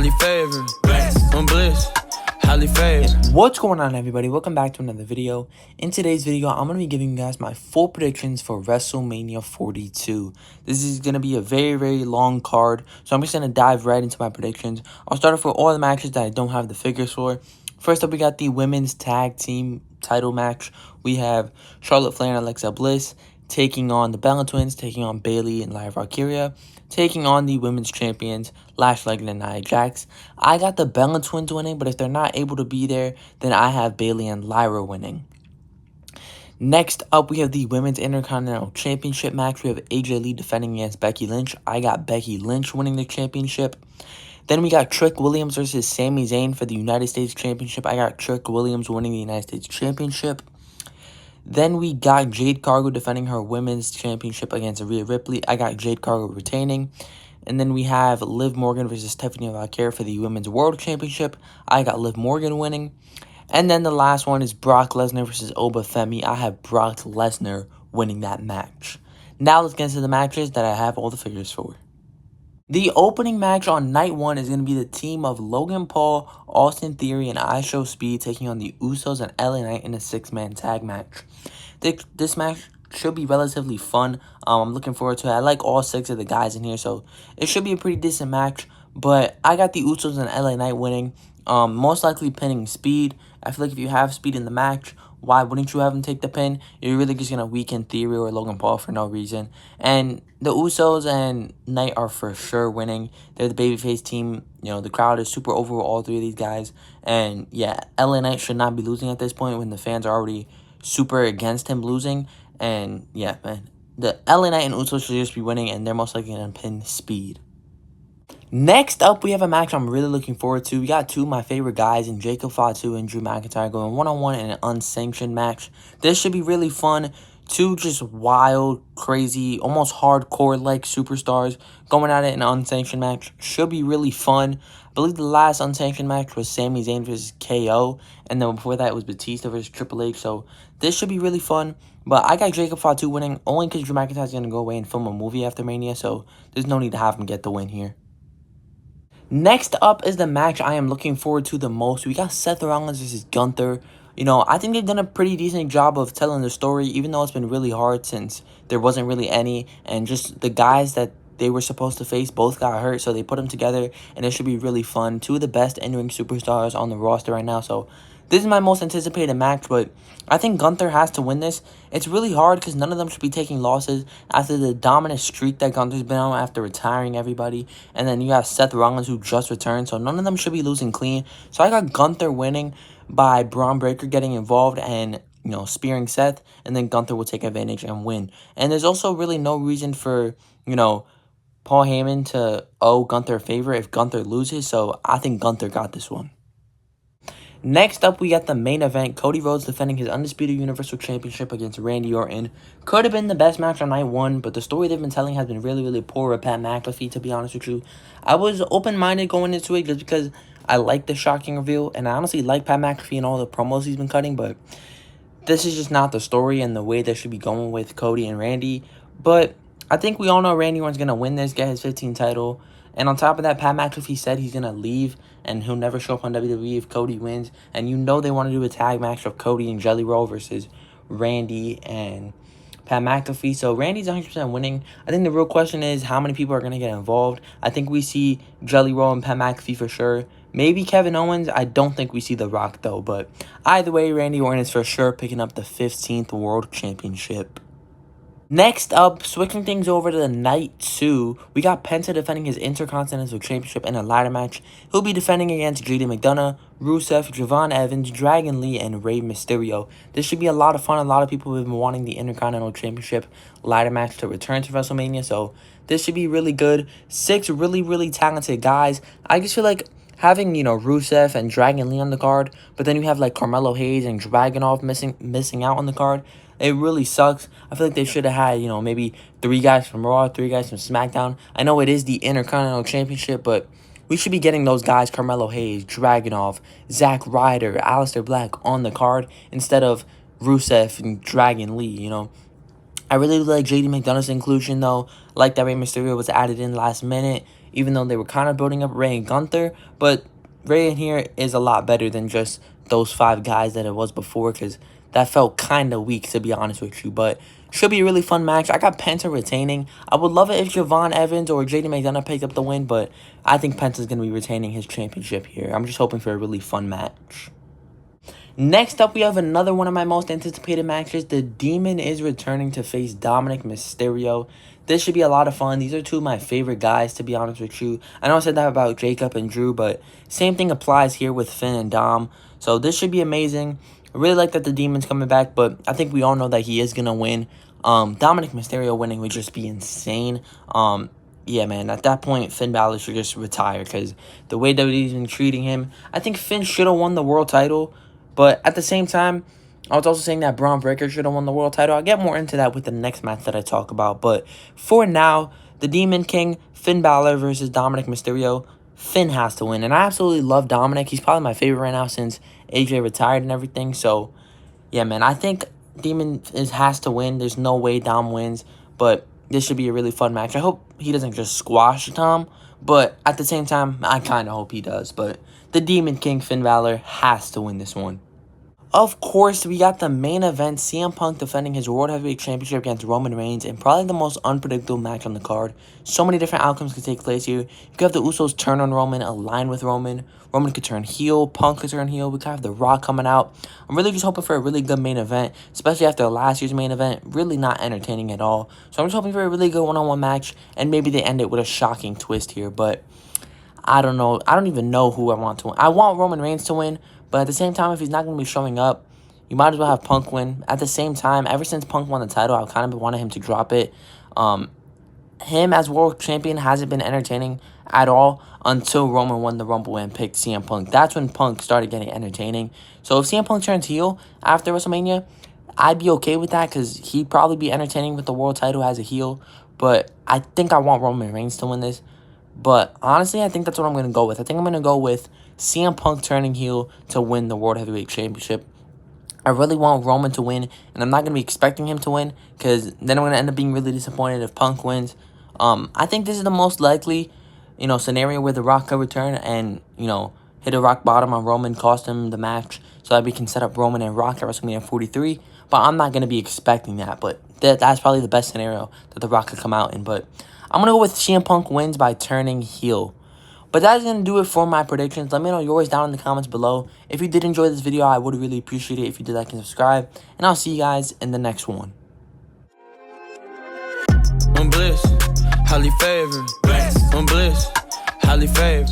highly favored, blessed, I'm blessed, highly favored. What's going on, everybody? Welcome back to another video. In today's video, I'm going to be giving you guys my full predictions for WrestleMania 42. This is going to be a very long card, so I'm just going to dive right into my predictions. I'll start off with all the matches that I don't have the figures for. First up, we got the women's tag team title match. We have Charlotte Flair and Alexa Bliss taking on the Bella Twins, taking on Bayley and Lyra Valkyria, taking on the women's champions, Lash Legend and Nia Jax. I got the Bella Twins winning, but if they're not able to be there, then I have Bayley and Lyra winning. Next up, we have the Women's Intercontinental Championship match. We have AJ Lee defending against Becky Lynch. I got Becky Lynch winning the championship. Then we got Trick Williams versus Sami Zayn for the United States Championship. I got Trick Williams winning the United States Championship. Then we got Jade Cargill defending her women's championship against Rhea Ripley. I got Jade Cargill retaining. And then we have Liv Morgan versus Stephanie Valkyrie for the women's world championship. I got Liv Morgan winning. And then the last one is Brock Lesnar versus Oba Femi. I have Brock Lesnar winning that match. Now let's get into the matches that I have all the figures for. The opening match on night one is going to be the team of Logan Paul, Austin Theory, and IShow Speed taking on the Usos and LA Knight in a 6-man tag match. This match should be relatively fun. I'm looking forward to it. I like all 6 of the guys in here, so it should be a pretty decent match. But I got the Usos and LA Knight winning, most likely pinning Speed. I feel like if you have Speed in the match, why wouldn't you have him take the pin? You're really just going to weaken Theory or Logan Paul for no reason. And the Usos and Knight are for sure winning. They're the babyface team. You know, the crowd is super over all 3 of these guys. And yeah, LA Knight should not be losing at this point when the fans are already super against him losing. And yeah, man, the LA Knight and Usos should just be winning, and they're most likely going to pin Speed. Next up, we have a match I'm really looking forward to. We got 2 of my favorite guys in Jacob Fatu and Drew McIntyre going one-on-one in an unsanctioned match. This should be really fun. 2 just wild, crazy, almost hardcore-like superstars going at it in an unsanctioned match. Should be really fun. I believe the last unsanctioned match was Sami Zayn versus KO, and then before that it was Batista versus Triple H. So this should be really fun. But I got Jacob Fatu winning only because Drew McIntyre is going to go away and film a movie after Mania, so there's no need to have him get the win here. Next up is the match I am looking forward to the most. We got Seth Rollins versus Gunther. You know, I think they've done a pretty decent job of telling the story, even though it's been really hard since there wasn't really any. And just the guys that they were supposed to face both got hurt, so they put them together, and it should be really fun. 2 of the best in-ring superstars on the roster right now, so this is my most anticipated match, but I think Gunther has to win this. It's really hard because none of them should be taking losses after the dominant streak that Gunther's been on after retiring everybody. And then you got Seth Rollins, who just returned, so none of them should be losing clean. So I got Gunther winning by Braun Breaker getting involved and, you know, spearing Seth, and then Gunther will take advantage and win. And there's also really no reason for, you know, Paul Heyman to owe Gunther a favor if Gunther loses, so I think Gunther got this one. Next up, we got the main event. Cody Rhodes defending his Undisputed Universal Championship against Randy Orton. Could have been the best match on night one, but the story they've been telling has been really poor with Pat McAfee, to be honest with you. I was open-minded going into it just because I like the shocking reveal, and I honestly like Pat McAfee and all the promos he's been cutting, but this is just not the story and the way they should be going with Cody and Randy. But I think we all know Randy Orton's going to win this, get his 15th title. And on top of that, Pat McAfee said he's going to leave and he'll never show up on WWE if Cody wins. And you know they want to do a tag match of Cody and Jelly Roll versus Randy and Pat McAfee. So Randy's 100% winning. I think the real question is how many people are going to get involved. I think we see Jelly Roll and Pat McAfee for sure. Maybe Kevin Owens. I don't think we see The Rock though. But either way, Randy Orton is for sure picking up the 15th World Championship. Next up, switching things over to the night 2, we got Penta defending his Intercontinental Championship in a ladder match. He'll be defending against JD McDonough, Rusev, Javon Evans, Dragon Lee, and Rey Mysterio. This should be a lot of fun. A lot of people have been wanting the Intercontinental Championship ladder match to return to WrestleMania, so this should be really good. 6 really talented guys. I just feel like having, you know, Rusev and Dragon Lee on the card, but then you have like Carmelo Hayes and Dragunov missing out on the card. It really sucks. I feel like they should have had, you know, maybe 3 guys from Raw, 3 guys from SmackDown. I know it is the Intercontinental Championship, but we should be getting those guys, Carmelo Hayes, Dragunov, Zack Ryder, Aleister Black on the card instead of Rusev and Dragon Lee, you know. I really like JD McDonough's inclusion, though. Like that Rey Mysterio was added in last minute. even though they were kind of building up Ray and Gunther. But Ray in here is a lot better than just those 5 guys that it was before, because that felt kind of weak, to be honest with you. But should be a really fun match. I got Penta retaining. I would love it if Javon Evans or JD McDonough picked up the win, but I think Penta's going to be retaining his championship here. I'm just hoping for a really fun match. Next up, we have another one of my most anticipated matches. The Demon is returning to face Dominic Mysterio. This should be a lot of fun. These are 2 of my favorite guys, to be honest with you. I know I said that about Jacob and Drew, but same thing applies here with Finn and Dom. So this should be amazing. I really like that the Demon's coming back, but I think we all know that he is going to win. Dominic Mysterio winning would just be insane. Yeah, man, at that point, Finn Balor should just retire, because the way WWE's been treating him, I think Finn should have won the world title. But at the same time, I was also saying that Braun Breaker should have won the world title. I'll get more into that with the next match that I talk about. But for now, the Demon King, Finn Balor versus Dominic Mysterio. Finn has to win. And I absolutely love Dominic. He's probably my favorite right now since AJ retired and everything. So, yeah, man, I think Demon has to win. There's no way Dom wins. But this should be a really fun match. I hope he doesn't just squash Dom. But at the same time, I kind of hope he does. But the Demon King, Finn Balor, has to win this one. Of course, we got the main event, CM Punk defending his World Heavyweight Championship against Roman Reigns in probably the most unpredictable match on the card. So many different outcomes could take place here. You could have the Usos turn on Roman, align with Roman. Roman could turn heel, Punk could turn heel. We could have The Rock coming out. I'm really just hoping for a really good main event, especially after last year's main event. Really not entertaining at all. So I'm just hoping for a really good one-on-one match, and maybe they end it with a shocking twist here. But I don't know. I don't even know who I want to win. I want Roman Reigns to win, but at the same time, if he's not going to be showing up, you might as well have Punk win. At the same time, ever since Punk won the title, I kind of wanted him to drop it. Him as world champion hasn't been entertaining at all until Roman won the Rumble and picked CM Punk. That's when Punk started getting entertaining. So if CM Punk turns heel after WrestleMania, I'd be okay with that, because he'd probably be entertaining with the world title as a heel. But I think I want Roman Reigns to win this. But honestly, I think that's what I'm going to go with. I think I'm going to go with CM Punk turning heel to win the World Heavyweight Championship. I really want Roman to win, and I'm not going to be expecting him to win, because then I'm going to end up being really disappointed if Punk wins. I think this is the most likely, scenario where The Rock could return and, hit a rock bottom on Roman, cost him the match, so that we can set up Roman and Rock at WrestleMania 43. But I'm not going to be expecting that, but that's probably the best scenario that The Rock could come out in. But I'm going to go with CM Punk wins by turning heel. But that's going to do it for my predictions. Let me know yours down in the comments below. If you did enjoy this video, I would really appreciate it if you did like and subscribe. And I'll see you guys in the next one. I'm bliss, highly favored. I'm bliss, highly favored.